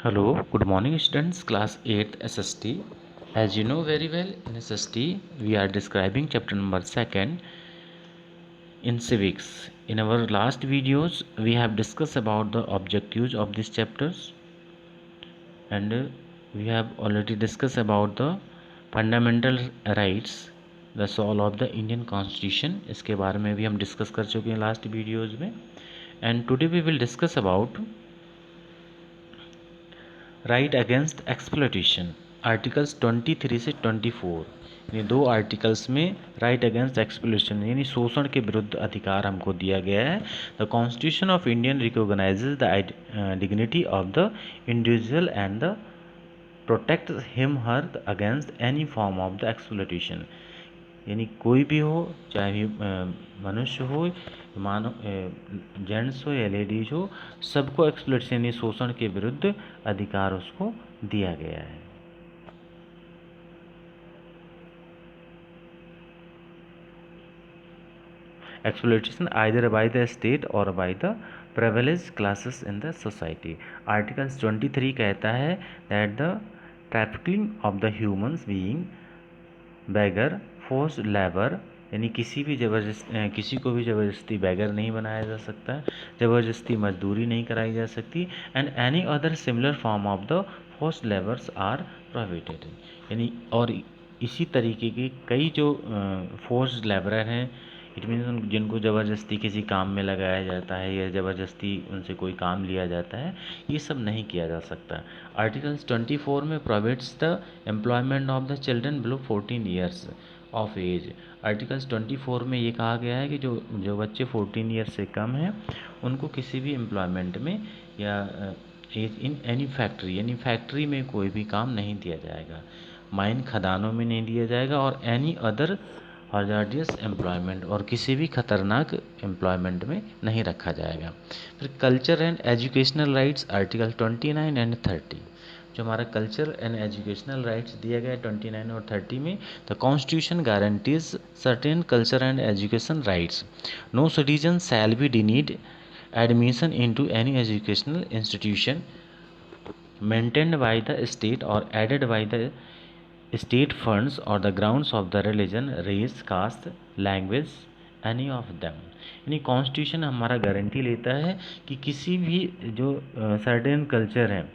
Hello, good morning students, class 8 SST. As you know very well, in SST we are describing chapter number 2nd in civics. In our last videos we have discussed about the objectives of these chapters, and we have already discussed about the fundamental rights, the soul of the Indian Constitution. इसके बारे में भी हम discuss कर चुके हैं last videos में. And today we will discuss about right against exploitation, articles 23 से 24. यानी दो आर्टिकल्स में राइट अगेंस्ट एक्सप्लोइटेशन यानी शोषण के विरुद्ध अधिकार हमको दिया गया है. The constitution of Indian recognises the dignity of the individual and the protect him her against any form of the exploitation. यानी कोई भी हो, चाहे मनुष्य हो, मानव, जेंट्स हो या लेडीज हो, सबको एक्सप्लोइटेशन यानी शोषण के विरुद्ध अधिकार उसको दिया गया है. Exploitation either by the state और by the privileged classes in the society. Articles 23 कहता है that the trafficking of the humans being begar forced labour, यानी किसी को भी ज़बरदस्ती बैगर नहीं बनाया जा सकता, ज़बरदस्ती मजदूरी नहीं कराई जा सकती. And any other similar form of the forced labours are prohibited. यानी और इसी तरीके के कई जो फोर्स्ड लेबरर हैं, इट मीन्स जिनको ज़बरदस्ती किसी काम में लगाया जाता है या ज़बरदस्ती उनसे कोई काम लिया जाता है, ये सब नहीं किया जा सकता. आर्टिकल्स 24 में prohibits the employment of the children below 14 years of age. Articles 24 में ये कहा गया है कि जो बच्चे 14 ईयर से कम हैं उनको किसी भी एम्प्लॉयमेंट में या इन एनी फैक्ट्री यानी फैक्ट्री में कोई भी काम नहीं दिया जाएगा, माइन खदानों में नहीं दिया जाएगा, और एनी अदर हजार्डियस एम्प्लॉयमेंट और किसी भी खतरनाक एम्प्लॉयमेंट में नहीं रखा जाएगा. फिर culture and educational rights, article 29 and 30. जो हमारा कल्चर एंड एजुकेशनल राइट्स दिया गया है 29 और 30 में. The constitution guarantees certain culture and education rights. No citizen shall be denied admission into any educational institution maintained by the state और aided by the state funds और the grounds of the religion, race, caste, language, any of them. यानी constitution हमारा guarantee लेता है कि किसी भी जो सर्टेन कल्चर है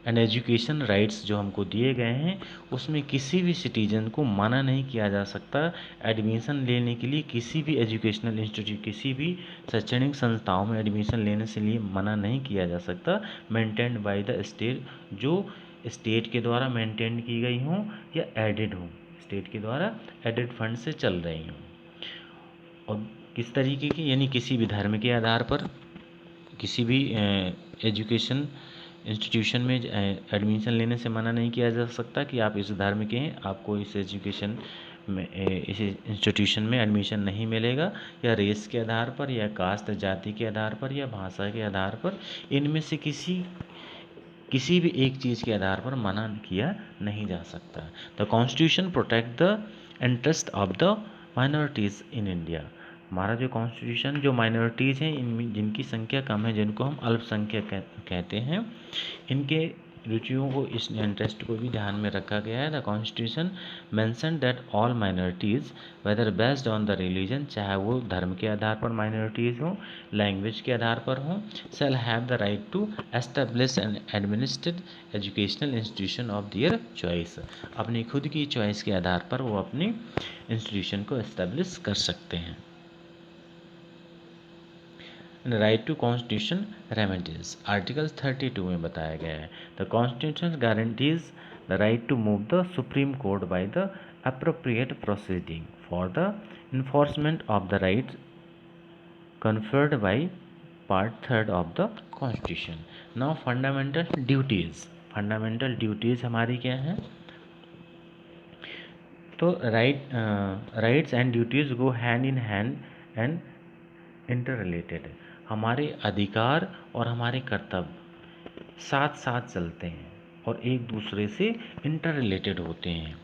एंड एजुकेशन राइट्स जो हमको दिए गए हैं उसमें किसी भी सिटीजन को मना नहीं किया जा सकता एडमिशन लेने के लिए. किसी भी एजुकेशनल इंस्टीट्यूट, किसी भी शैक्षणिक संस्थाओं में एडमिशन लेने से लिए मना नहीं किया जा सकता, मेंटेन्ड बाय द स्टेट, जो स्टेट के द्वारा मेंटेन की गई हों या एडेड हों, स्टेट के द्वारा एडेड फंड से चल रही हों. और किस तरीके की, यानी किसी भी धर्म के आधार पर किसी भी एजुकेशन इंस्टीट्यूशन में एडमिशन लेने से मना नहीं किया जा सकता कि आप इस धर्म के हैं, आपको इस एजुकेशन में इस इंस्टीट्यूशन में एडमिशन नहीं मिलेगा, या रेस के आधार पर या कास्ट जाति के आधार पर या भाषा के आधार पर, इनमें से किसी भी एक चीज़ के आधार पर मना किया नहीं जा सकता. The constitution protect the interest of the minorities in India. हमारा जो कॉन्स्टिट्यूशन जो माइनॉरिटीज़ हैं, इनमें जिनकी संख्या कम है, जिनको हम अल्पसंख्यक कहते हैं, इनके रुचियों को, इस इंटरेस्ट को भी ध्यान में रखा गया है. The constitution mention that all minorities whether based on the religion, चाहे वो धर्म के आधार पर माइनॉरिटीज़ हों, लैंग्वेज के आधार पर हों, shall have the right to establish and administered educational institution of their choice. अपनी खुद की चॉइस के आधार पर वो अपनी इंस्टीट्यूशन को एस्टेब्लिश कर सकते हैं. Right to constitution remedies, article 32 में बताया गया है. The constitution guarantees the right to move the Supreme Court by the appropriate proceeding for the enforcement of the rights conferred by part 3 of the constitution. Now fundamental duties हमारी क्या है? तो rights and duties go hand in hand and interrelated. हमारे अधिकार और हमारे कर्तव्य साथ साथ चलते हैं और एक दूसरे से इंटर रिलेटेड होते हैं.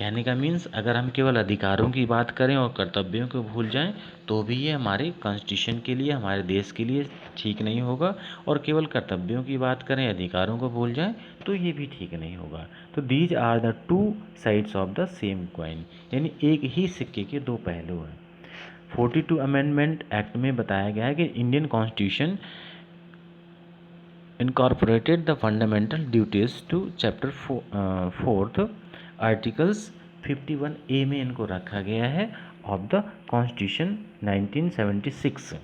कहने का मीन्स अगर हम केवल अधिकारों की बात करें और कर्तव्यों को भूल जाएं तो भी ये हमारे कॉन्स्टिट्यूशन के लिए, हमारे देश के लिए ठीक नहीं होगा, और केवल कर्तव्यों की बात करें, अधिकारों को भूल जाएं तो ये भी ठीक नहीं होगा। तो these are the two sides of the same coin, यानी एक ही सिक्के के दो पहलू हैं। 42 अमेंडमेंट एक्ट में बताया गया है कि Indian constitution incorporated the fundamental duties to chapter 4th articles 51A में इनको रखा गया है ऑफ द कॉन्स्टिट्यूशन 1976।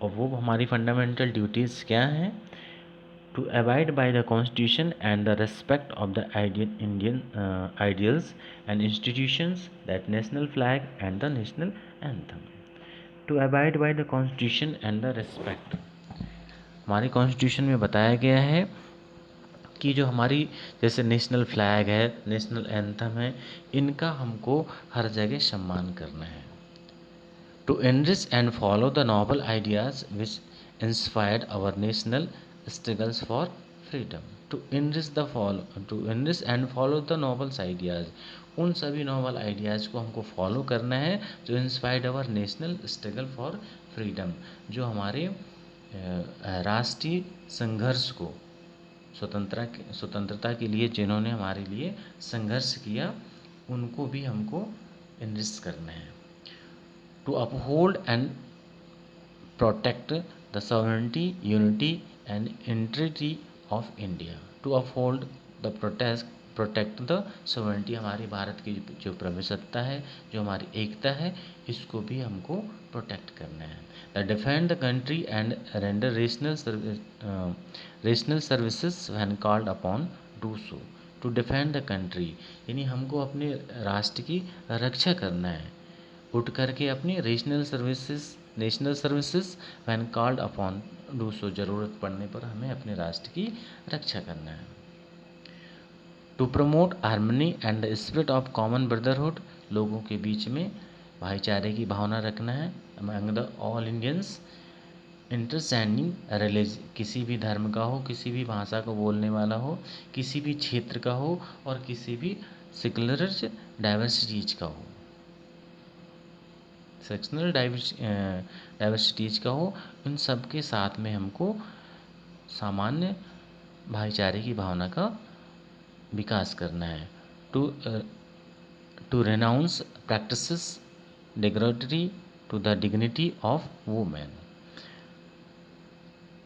और वो हमारी फंडामेंटल ड्यूटीज़ क्या हैं? To abide by the constitution and the respect of the Indian ideals and institutions, that national flag and the national anthem. To abide by the constitution and the respect, हमारे constitution में बताया गया है कि जो हमारी जैसे नेशनल फ्लैग है, नेशनल एंथम है, इनका हमको हर जगह सम्मान करना है। To enrich and follow the noble ideas which inspired our national struggles for freedom. To enrich and follow the nobles ideas, उन सभी नोबल आइडियाज़ को हमको फॉलो करना है जो inspired our national struggle for freedom, जो हमारे राष्ट्रीय संघर्ष को, स्वतंत्रता के लिए जिन्होंने हमारे लिए संघर्ष किया, उनको भी हमको एनरिच करना है। To uphold and protect the sovereignty, unity and integrity of India. To uphold the protect the sovereignty, हमारी भारत की जो प्रभुसत्ता है, जो हमारी एकता है, इसको भी हमको प्रोटेक्ट करना है। The defend the country and render national services when called upon do so. To defend the country, यानी हमको अपने राष्ट्र की रक्षा करना है, उठ करके अपनी national services when called upon do सो, ज़रूरत पड़ने पर हमें अपने राष्ट्र की रक्षा करना है। To promote harmony and the spirit of common brotherhood, लोगों के बीच में भाईचारे की भावना रखना है among the all Indians, transcending religion, किसी भी धर्म का हो, किसी भी भाषा को बोलने वाला हो, किसी भी क्षेत्र का हो, और किसी भी सेकुलर डाइवर्सिटीज का हो, सेक्शनल डाइवर्सिटीज का हो, इन सब के साथ में हमको सामान्य भाईचारे की भावना का विकास करना है। To renounce practices derogatory to the dignity of women.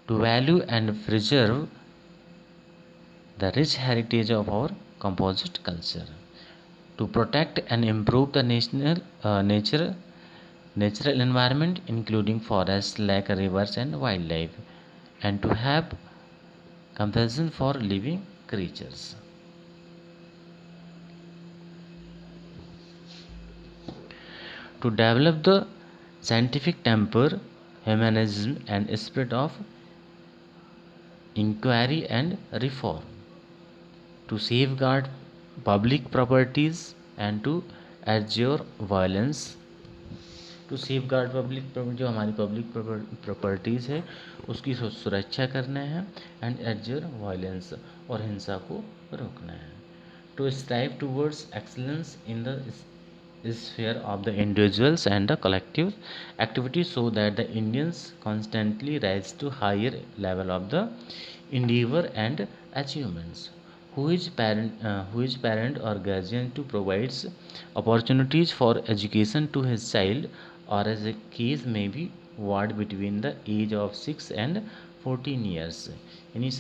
To value and preserve the rich heritage of our composite culture. To protect and improve the natural environment including forests, lake, rivers and wildlife, and to have compassion for living creatures. To develop the scientific temper, humanism and spirit of inquiry and reform. To safeguard public properties and to adjure violence. To safeguard public, जो हमारी public properties है उसकी सुरक्षा करना है, and एडजर violence, और हिंसा को रोकना है। To strive towards excellence in the sphere of the individuals and the collective activities so that the Indians constantly rise to higher level of the endeavor and achievements. Who is parent or guardian to provides opportunities for education to his child, or as a case may be ward between the age of 6 and 14 years. यानी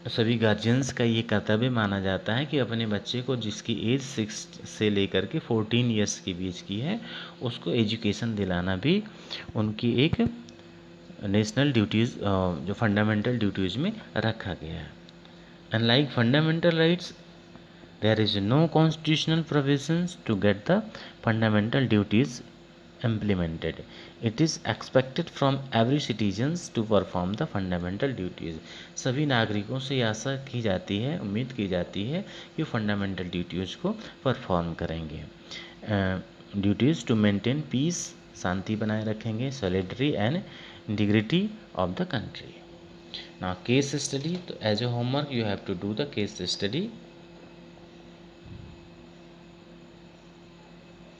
सभी guardians का ये कर्तव्य माना जाता है कि अपने बच्चे को, जिसकी एज 6 से लेकर के 14 ईयर्स के बीच की है, उसको एजुकेशन दिलाना भी उनकी एक नेशनल ड्यूटीज़, जो फंडामेंटल ड्यूटीज़ में रखा गया है। Unlike fundamental rights, there is no constitutional provisions to get the fundamental duties implemented. It is expected from every citizens to perform the fundamental duties. सभी नागरिकों से आशा की जाती है, उम्मीद की जाती है कि फंडामेंटल ड्यूटीज़ को परफॉर्म करेंगे। ड्यूटीज़ टू मेंटेन पीस, शांति बनाए रखेंगे, सॉलिडरी and integrity of the country. Now case study, तो as a homework you have to do the case study.